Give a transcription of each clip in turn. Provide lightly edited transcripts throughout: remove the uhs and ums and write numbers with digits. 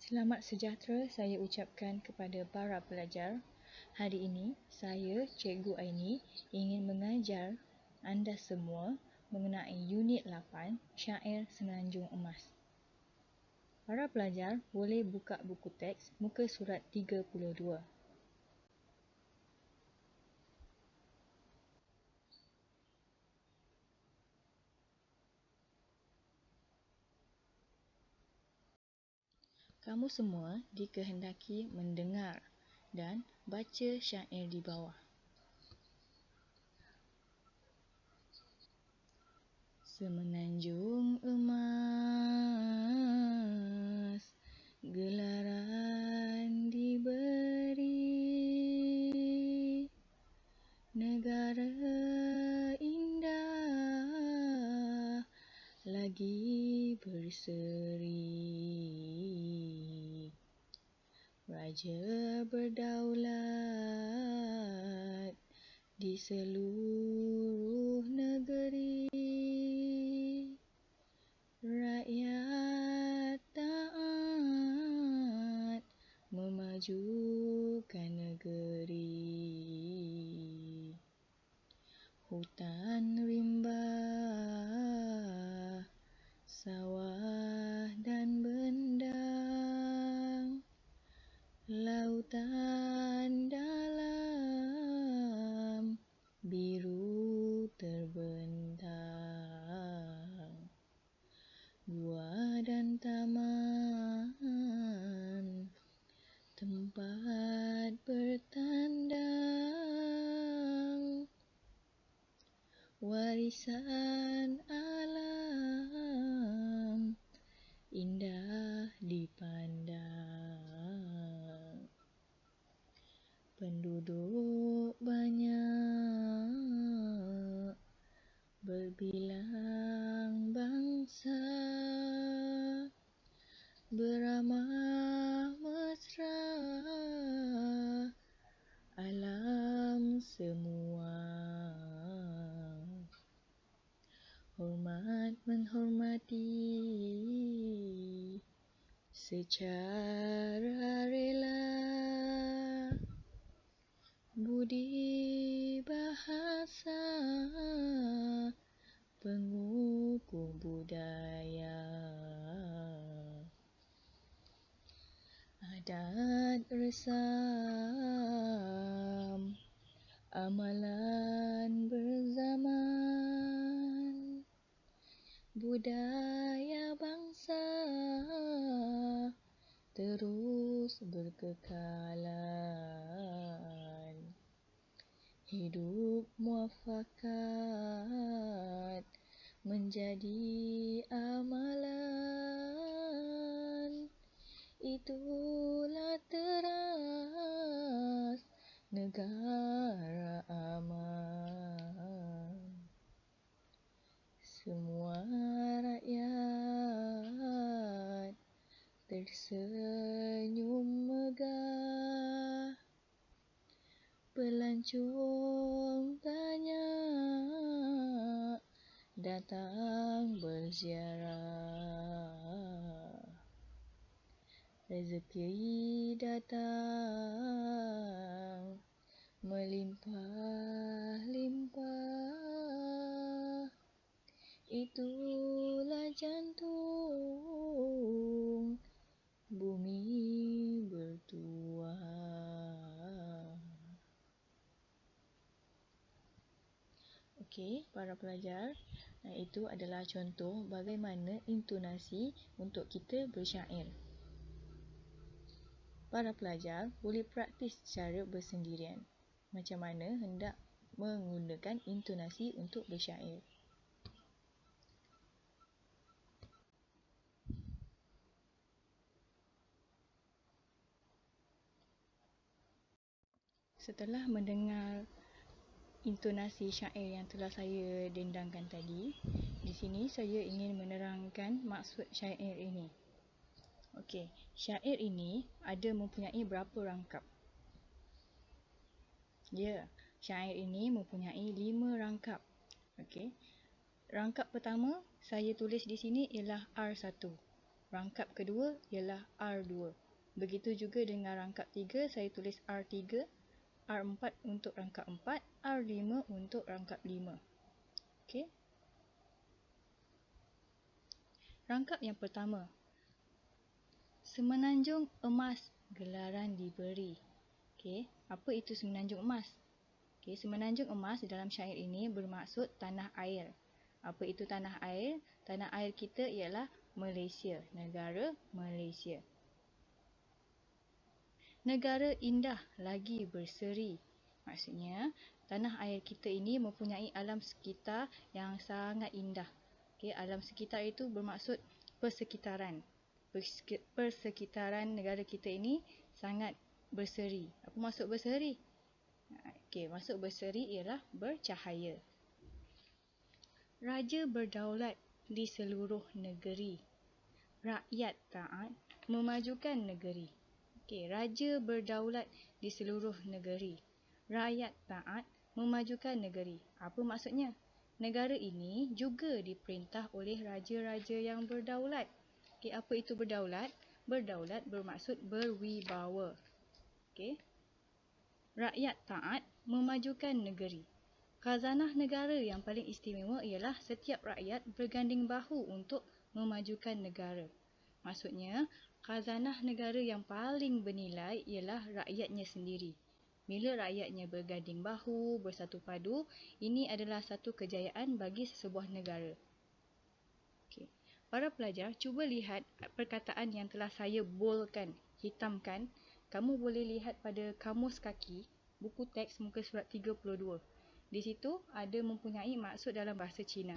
Selamat sejahtera saya ucapkan kepada para pelajar. Hari ini, saya, Cikgu Aini, ingin mengajar anda semua mengenai unit 8, Syair Semenanjung Emas. Para pelajar boleh buka buku teks muka surat 32. Kamu semua dikehendaki mendengar dan baca syair di bawah. Semenanjung emas, gelaran diberi, negara indah lagi berseri. Raja berdaulat di seluruh negeri. Rakyat taat memajukan negeri. Hutan rimba, sawah dan bendang, lautan dalam biru terbentang. Gua dan taman, tempat bertandang, warisan alam indah dipandang. Penduduk banyak, berbilang bangsa, beramah mesra, alam semua. Hormat menghormati secara rela, budi bahasa pengukuh budaya. Adat resam, amalan berzaman, budaya bangsa terus berkekalan. Hidup muafakat menjadi amalan. Itulah teras negara aman. Semua rakyat tersenyum megah. Pelancong banyak datang berziarah. Rezeki datang melimpah-limpah. Itulah jantung bumi bertuah. Okey, para pelajar, itu adalah contoh bagaimana intonasi untuk kita bersyair. Para pelajar boleh praktis secara bersendirian macam mana hendak menggunakan intonasi untuk bersyair. Setelah mendengar intonasi syair yang telah saya dendangkan tadi, di sini saya ingin menerangkan maksud syair ini. Okey, syair ini ada mempunyai berapa rangkap? Ya, syair ini mempunyai 5 rangkap. Okey. Rangkap pertama saya tulis di sini ialah R1. Rangkap kedua ialah R2. Begitu juga dengan rangkap 3, saya tulis R3, R4 untuk rangkap 4, R5 untuk rangkap 5. Okey. Rangkap yang pertama. Semenanjung emas gelaran diberi. Okey, apa itu semenanjung emas? Okey, semenanjung emas dalam syair ini bermaksud tanah air. Apa itu tanah air? Tanah air kita ialah Malaysia, negara Malaysia. Negara indah lagi berseri. Maksudnya, tanah air kita ini mempunyai alam sekitar yang sangat indah. Okay, alam sekitar itu bermaksud persekitaran. Persekitaran negara kita ini sangat berseri. Apa maksud berseri? Okay, maksud berseri ialah bercahaya. Raja berdaulat di seluruh negeri. Rakyat taat memajukan negeri. Okey, raja berdaulat di seluruh negeri. Rakyat taat memajukan negeri. Apa maksudnya? Negara ini juga diperintah oleh raja-raja yang berdaulat. Okey, apa itu berdaulat? Berdaulat bermaksud berwibawa. Okey. Rakyat taat memajukan negeri. Khazanah negara yang paling istimewa ialah setiap rakyat berganding bahu untuk memajukan negara. Maksudnya, khazanah negara yang paling bernilai ialah rakyatnya sendiri. Bila rakyatnya berganding bahu, bersatu padu, ini adalah satu kejayaan bagi sesebuah negara. Okay. Para pelajar, cuba lihat perkataan yang telah saya boldkan, hitamkan. Kamu boleh lihat pada kamus kaki, buku teks muka surat 32. Di situ ada mempunyai maksud dalam bahasa Cina.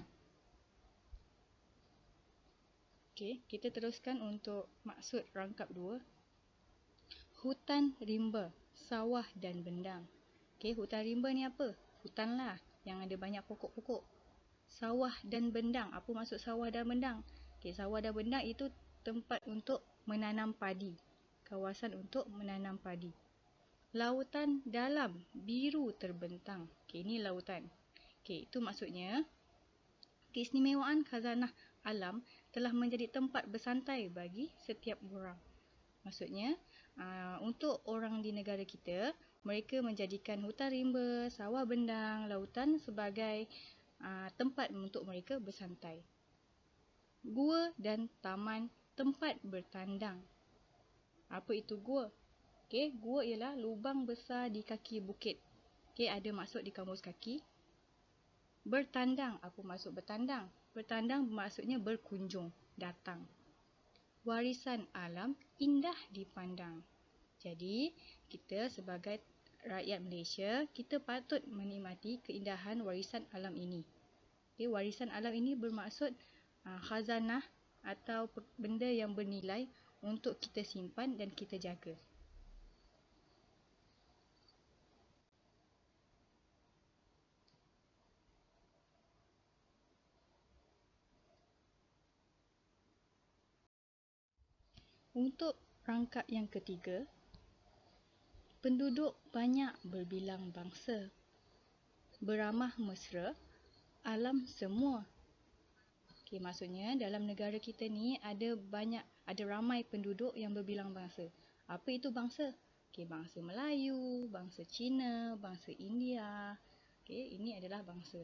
Okey, kita teruskan untuk maksud rangkap 2. Hutan rimba, sawah dan bendang. Okey, hutan rimba ni apa? Hutan lah yang ada banyak pokok-pokok. Sawah dan bendang, apa maksud sawah dan bendang? Okey, sawah dan bendang itu tempat untuk menanam padi. Kawasan untuk menanam padi. Lautan dalam, biru terbentang. Okey, ini lautan. Okey, itu maksudnya keistimewaan khazanah alam telah menjadi tempat bersantai bagi setiap orang. Maksudnya, untuk orang di negara kita, mereka menjadikan hutan rimba, sawah bendang, lautan sebagai tempat untuk mereka bersantai. Gua dan taman tempat bertandang. Apa itu gua? Okey, gua ialah lubang besar di kaki bukit. Okey, ada maksud di kamus kaki. Bertandang, apa maksud bertandang? Bertandang maksudnya berkunjung, datang. Warisan alam indah dipandang. Jadi, kita sebagai rakyat Malaysia, kita patut menikmati keindahan warisan alam ini. Okay, warisan alam ini bermaksud khazanah atau benda yang bernilai untuk kita simpan dan kita jaga. Untuk rangkap yang ketiga, penduduk banyak berbilang bangsa, beramah mesra, alam semua. Okay, maksudnya dalam negara kita ni ada ramai penduduk yang berbilang bangsa. Apa itu bangsa? Okay, bangsa Melayu, bangsa Cina, bangsa India. Okay, ini adalah bangsa.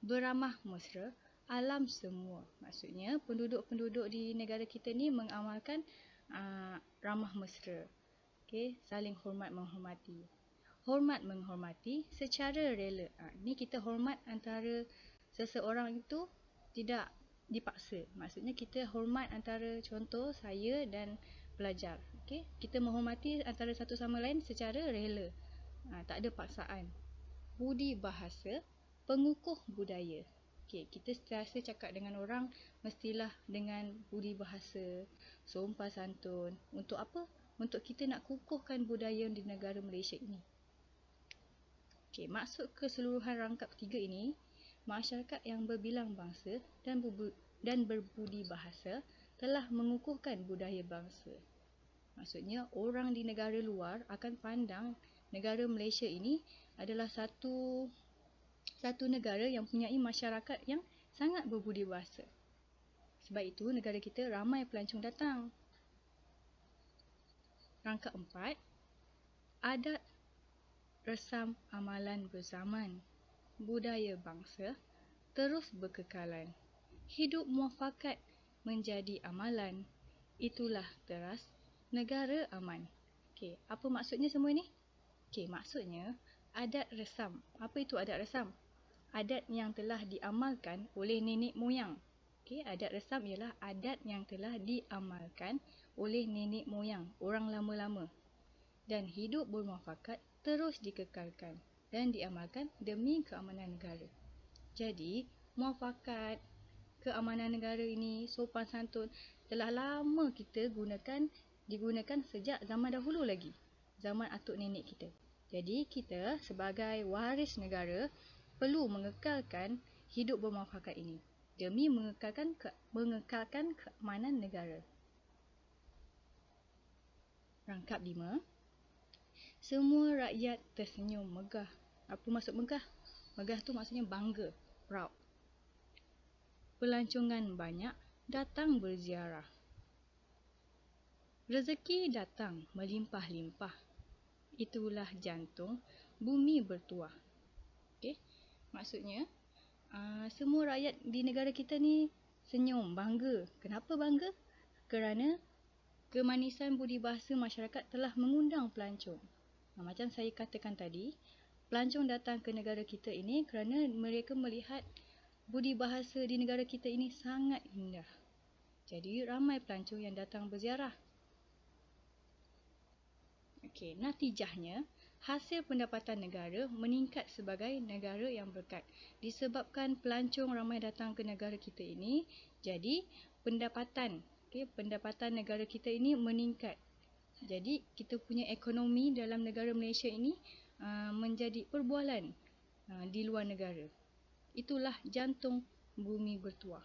Beramah mesra, alam semua. Maksudnya penduduk-penduduk di negara kita ni mengamalkan ramah mesra. Okay, saling hormat menghormati. Hormat menghormati secara rela. Ni kita hormat antara seseorang itu tidak dipaksa. Maksudnya kita hormat antara contoh saya dan pelajar. Okay, kita menghormati antara satu sama lain secara rela. Tak ada paksaan. Budi bahasa, pengukuh budaya. Okay, kita sentiasa cakap dengan orang mestilah dengan budi bahasa, sopan santun. Untuk apa? Untuk kita nak kukuhkan budaya di negara Malaysia ini. Okay, maksud keseluruhan rangkap 3 ini, masyarakat yang berbilang bangsa dan berbudi bahasa telah mengukuhkan budaya bangsa. Maksudnya, orang di negara luar akan pandang negara Malaysia ini adalah satu negara yang mempunyai masyarakat yang sangat berbudi bahasa. Sebab itu negara kita ramai pelancong datang. Rangkap 4, adat resam amalan berzaman, budaya bangsa terus berkekalan. Hidup muafakat menjadi amalan, itulah teras negara aman. Okey, apa maksudnya semua ni? Okey, maksudnya adat resam. Apa itu adat resam? Adat yang telah diamalkan oleh nenek moyang. Okey, adat resam ialah adat yang telah diamalkan oleh nenek moyang, orang lama-lama. Dan hidup bermuafakat terus dikekalkan dan diamalkan demi keamanan negara. Jadi, muafakat, keamanan negara ini, sopan santun telah lama kita digunakan sejak zaman dahulu lagi, zaman atuk nenek kita. Jadi, kita sebagai waris negara perlu mengekalkan hidup bermuafakat ini demi mengekalkan keamanan negara. Rangkap 5. Semua rakyat tersenyum megah. Apa maksud megah? Megah tu maksudnya bangga, proud. Pelancongan banyak datang berziarah. Rezeki datang melimpah-limpah. Itulah jantung bumi bertuah. Okey, maksudnya semua rakyat di negara kita ni senyum, bangga. Kenapa bangga? Kerana kemanisan budi bahasa masyarakat telah mengundang pelancong. Macam saya katakan tadi, pelancong datang ke negara kita ini kerana mereka melihat budi bahasa di negara kita ini sangat indah. Jadi ramai pelancong yang datang berziarah. Okey, natijahnya hasil pendapatan negara meningkat sebagai negara yang berkat. Disebabkan pelancong ramai datang ke negara kita ini, jadi pendapatan negara kita ini meningkat. Jadi kita punya ekonomi dalam negara Malaysia ini menjadi perbualan di luar negara. Itulah jantung bumi bertuah.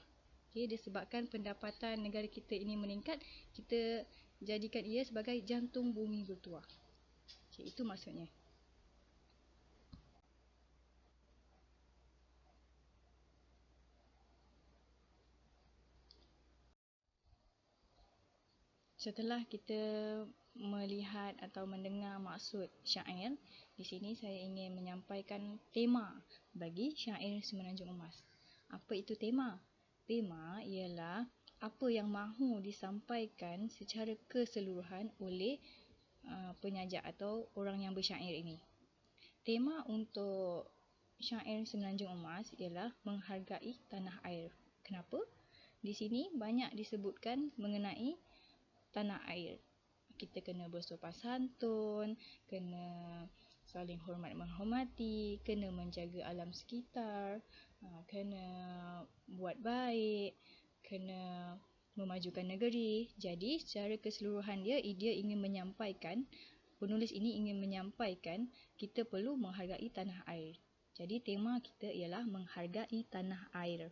Okay, disebabkan pendapatan negara kita ini meningkat, kita jadikan ia sebagai jantung bumi bertuah. Okay, itu maksudnya. Setelah kita melihat atau mendengar maksud syair, di sini saya ingin menyampaikan tema bagi syair Semenanjung Emas. Apa itu tema? Tema ialah apa yang mahu disampaikan secara keseluruhan oleh penyajak atau orang yang bersyair ini. Tema untuk syair Semenanjung Emas ialah menghargai tanah air. Kenapa? Di sini banyak disebutkan mengenai tanah air. Kita kena bersopan santun, kena saling hormat menghormati, kena menjaga alam sekitar, kena buat baik, kena memajukan negeri. Jadi secara keseluruhan dia ingin menyampaikan, penulis ini ingin menyampaikan kita perlu menghargai tanah air. Jadi tema kita ialah menghargai tanah air.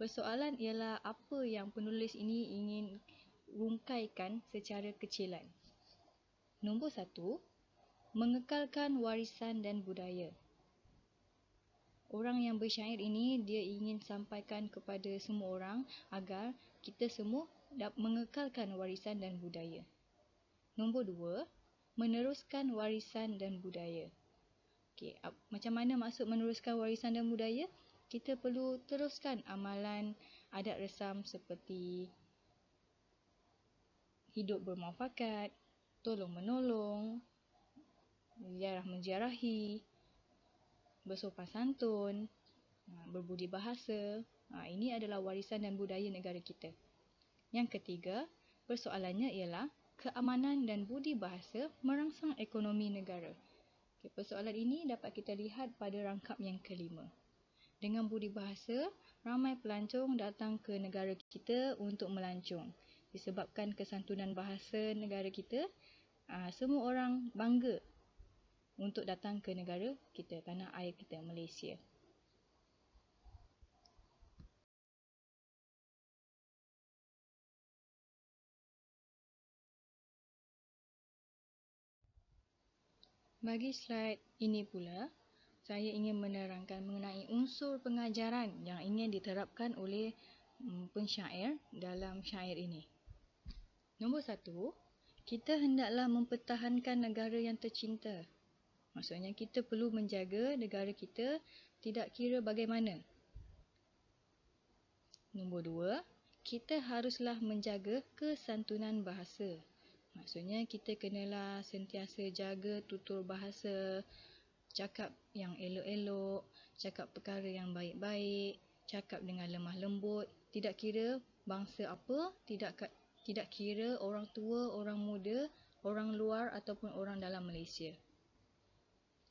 Persoalan ialah apa yang penulis ini ingin rungkaikan secara kecilan. Nombor 1, mengekalkan warisan dan budaya. Orang yang bersyair ini dia ingin sampaikan kepada semua orang agar kita semua mengekalkan warisan dan budaya. Nombor 2, meneruskan warisan dan budaya. Okey, macam mana maksud meneruskan warisan dan budaya? Kita perlu teruskan amalan adat resam seperti hidup bermuafakat, tolong-menolong, ziarah-menziarahi, bersopan santun, berbudi bahasa. Ini adalah warisan dan budaya negara kita. Yang ketiga, persoalannya ialah keamanan dan budi bahasa merangsang ekonomi negara. Persoalan ini dapat kita lihat pada rangkap yang kelima. Dengan budi bahasa, ramai pelancong datang ke negara kita untuk melancong. Disebabkan kesantunan bahasa negara kita, semua orang bangga untuk datang ke negara kita, tanah air kita, Malaysia. Bagi slide ini pula, saya ingin menerangkan mengenai unsur pengajaran yang ingin diterapkan oleh pensyair dalam syair ini. Nombor 1, kita hendaklah mempertahankan negara yang tercinta. Maksudnya kita perlu menjaga negara kita tidak kira bagaimana. Nombor 2, kita haruslah menjaga kesantunan bahasa. Maksudnya kita kenalah sentiasa jaga tutur bahasa, cakap yang elok-elok, cakap perkara yang baik-baik, cakap dengan lemah lembut, tidak kira bangsa apa, tidak kira orang tua, orang muda, orang luar ataupun orang dalam Malaysia.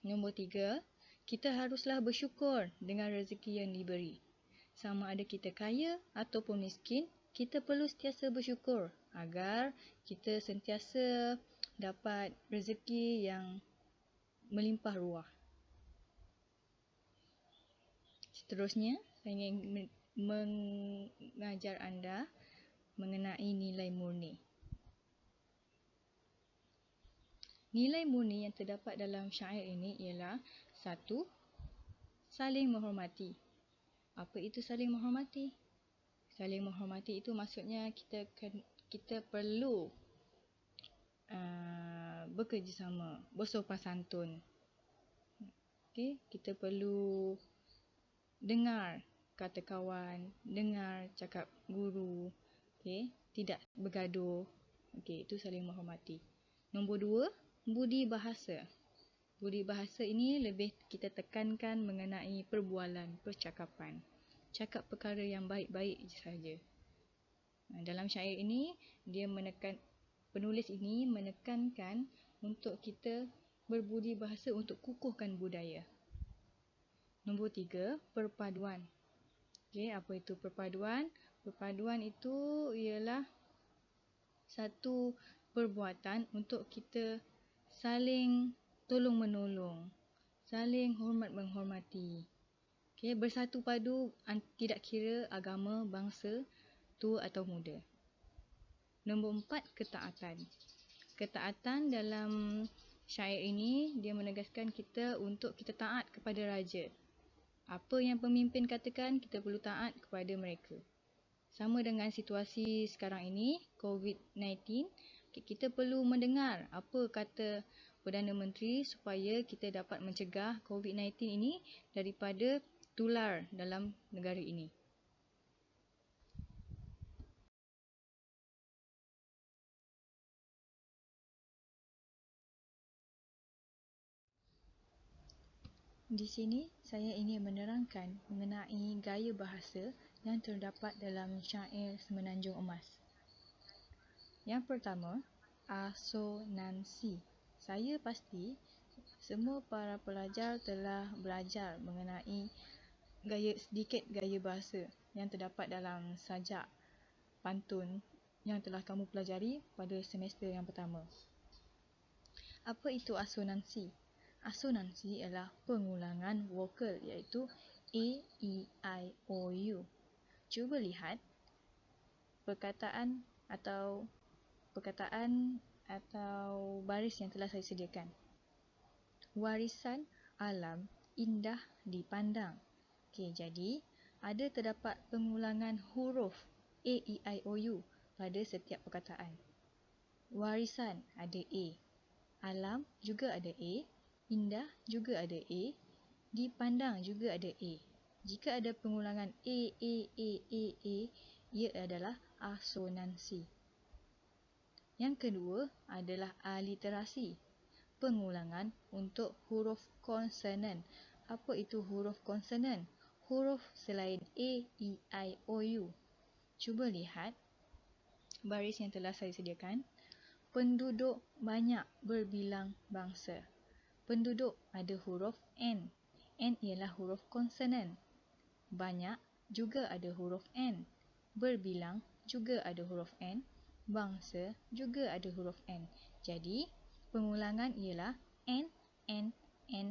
Nombor 3, kita haruslah bersyukur dengan rezeki yang diberi. Sama ada kita kaya ataupun miskin, kita perlu sentiasa bersyukur agar kita sentiasa dapat rezeki yang melimpah ruah. Seterusnya, saya ingin mengajar anda mengenai nilai murni. Nilai murni yang terdapat dalam syair ini ialah 1, saling menghormati. Apa itu saling menghormati? Saling menghormati itu maksudnya kita perlu bekerjasama, bersopan santun. Okay? Kita perlu dengar kata kawan, dengar cakap guru, okay? Tidak bergaduh. Okay, itu saling menghormati. Nombor 2, budi bahasa. Budi bahasa ini lebih kita tekankan mengenai perbualan, percakapan. Cakap perkara yang baik-baik saja. Dalam syair ini, penulis ini menekankan untuk kita berbudi bahasa untuk kukuhkan budaya. Nombor 3, perpaduan. Okay, apa itu perpaduan? Perpaduan itu ialah satu perbuatan untuk kita saling tolong-menolong, saling hormat-menghormati. Okay, bersatu padu tidak kira agama, bangsa, tua atau muda. Nombor 4, ketaatan. Ketaatan dalam syair ini, dia menegaskan kita untuk kita taat kepada raja. Apa yang pemimpin katakan, kita perlu taat kepada mereka. Sama dengan situasi sekarang ini, COVID-19, kita perlu mendengar apa kata Perdana Menteri supaya kita dapat mencegah COVID-19 ini daripada tular dalam negara ini. Di sini saya ingin menerangkan mengenai gaya bahasa yang terdapat dalam syair Semenanjung Emas. Yang pertama, asonansi. Saya pasti semua para pelajar telah belajar mengenai sedikit gaya bahasa yang terdapat dalam sajak pantun yang telah kamu pelajari pada semester yang pertama. Apa itu asonansi? Asonansi ialah pengulangan vokal iaitu A, E, I, O, U. Cuba lihat perkataan atau baris yang telah saya sediakan. Warisan alam indah dipandang. Okey, jadi ada terdapat pengulangan huruf A, E, I, O, U pada setiap perkataan. Warisan ada A, alam juga ada A, indah juga ada A, dipandang juga ada A. Jika ada pengulangan A, ia adalah asonansi. Yang kedua adalah aliterasi. Pengulangan untuk huruf konsonan. Apa itu huruf konsonan? Huruf selain A, E, I, O, U. Cuba lihat baris yang telah saya sediakan. Penduduk banyak berbilang bangsa. Penduduk ada huruf N. N ialah huruf konsonan. Banyak juga ada huruf N. Berbilang juga ada huruf N. Bangsa juga ada huruf N. Jadi, pengulangan ialah N, N, N,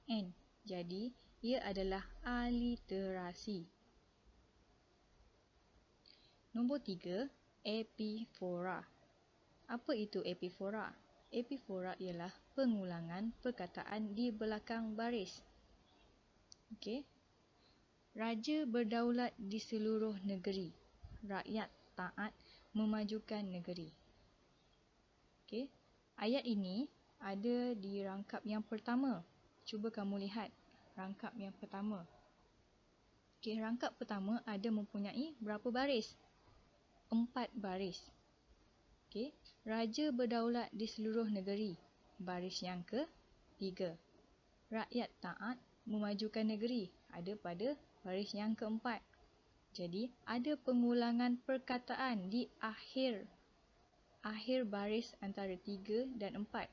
N. Jadi, ia adalah aliterasi. Nombor 3, epifora. Apa itu epifora? Epifora ialah pengulangan perkataan di belakang baris. Okey. Raja berdaulat di seluruh negeri. Rakyat taat memajukan negeri. Okey. Ayat ini ada di rangkap yang pertama. Cuba kamu lihat rangkap yang pertama. Okey, rangkap pertama ada mempunyai berapa baris? 4 baris. Okey, raja berdaulat di seluruh negeri. Baris yang ke-3. Rakyat taat memajukan negeri. Ada pada baris yang ke-4. Jadi, ada pengulangan perkataan di akhir baris antara 3 dan 4.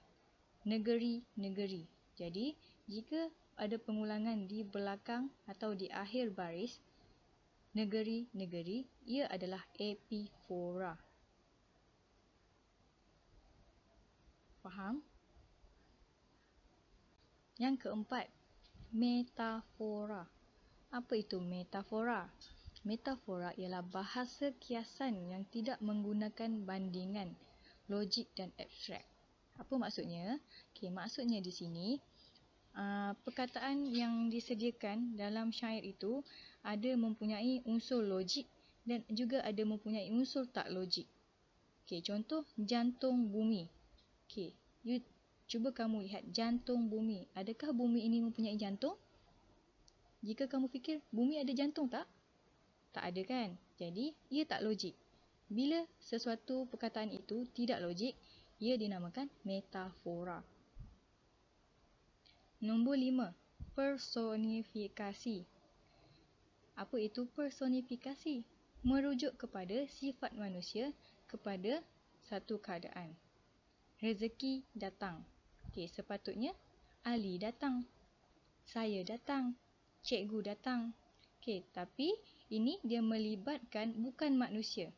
Negeri-negeri. Jadi, jika ada pengulangan di belakang atau di akhir baris negeri-negeri, ia adalah epifora. Faham? Yang keempat, metafora. Apa itu metafora? Metafora ialah bahasa kiasan yang tidak menggunakan bandingan, logik dan abstrak. Apa maksudnya? Okey, maksudnya di sini perkataan yang disediakan dalam syair itu ada mempunyai unsur logik dan juga ada mempunyai unsur tak logik. Okey, contoh jantung bumi. Okey, cuba kamu lihat jantung bumi. Adakah bumi ini mempunyai jantung? Jika kamu fikir bumi ada jantung tak? Tak ada kan? Jadi, ia tak logik. Bila sesuatu perkataan itu tidak logik, ia dinamakan metafora. Nombor 5, personifikasi. Apa itu personifikasi? Merujuk kepada sifat manusia kepada satu keadaan. Rezeki datang. Okey, sepatutnya Ali datang. Saya datang. Cikgu datang. Okey, tapi ini dia melibatkan bukan manusia.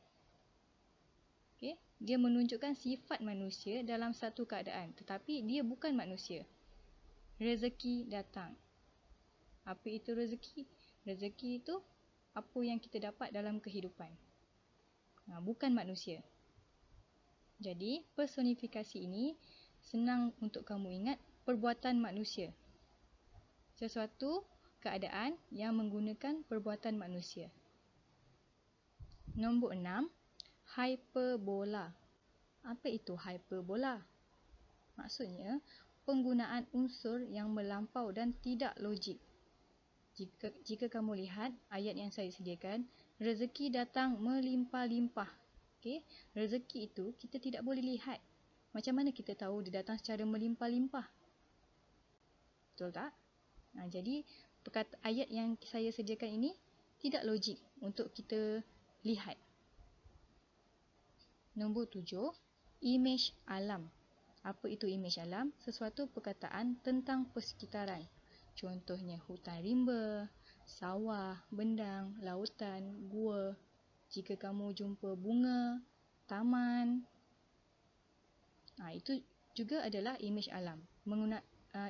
Okey, dia menunjukkan sifat manusia dalam satu keadaan, tetapi dia bukan manusia. Rezeki datang. Apa itu rezeki? Rezeki itu apa yang kita dapat dalam kehidupan. Bukan manusia. Jadi, personifikasi ini senang untuk kamu ingat perbuatan manusia. Sesuatu keadaan yang menggunakan perbuatan manusia. Nombor 6, hyperbola. Apa itu hyperbola? Maksudnya, penggunaan unsur yang melampau dan tidak logik. Jika kamu lihat ayat yang saya sediakan, rezeki datang melimpah-limpah. Okey, rezeki itu kita tidak boleh lihat. Macam mana kita tahu dia datang secara melimpah-limpah? Betul tak? Jadi, ayat yang saya sediakan ini tidak logik untuk kita lihat. Nombor 7, imej alam. Apa itu imej alam? Sesuatu perkataan tentang persekitaran. Contohnya hutan rimba, sawah, bendang, lautan, gua. Jika kamu jumpa bunga, taman. Itu juga adalah imej alam.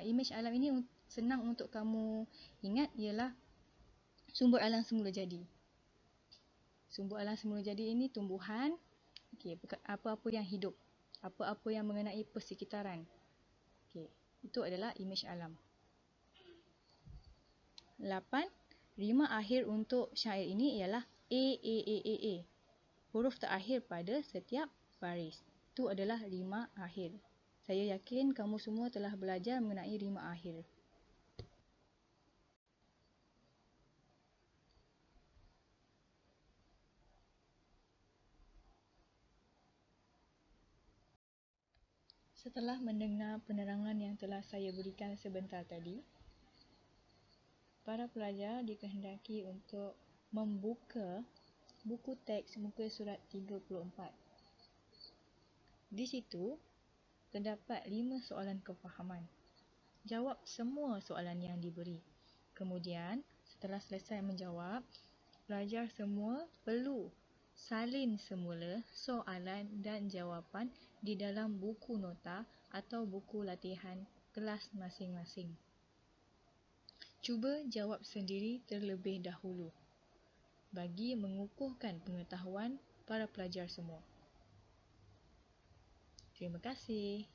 Imej alam ini senang untuk kamu ingat ialah sumber alam semula jadi. Sumber alam semula jadi ini tumbuhan, apa-apa yang hidup. Apa-apa yang mengenai persekitaran. Itu adalah imej alam. 8. Rima akhir untuk syair ini ialah A. Huruf terakhir pada setiap baris. Itu adalah rima akhir. Saya yakin kamu semua telah belajar mengenai rima akhir. Setelah mendengar penerangan yang telah saya berikan sebentar tadi, para pelajar dikehendaki untuk membuka buku teks muka surat 34. Di situ, terdapat 5 soalan kefahaman. Jawab semua soalan yang diberi. Kemudian, setelah selesai menjawab, pelajar semua perlu salin semula soalan dan jawapan di dalam buku nota atau buku latihan kelas masing-masing. Cuba jawab sendiri terlebih dahulu bagi mengukuhkan pengetahuan para pelajar semua. Terima kasih.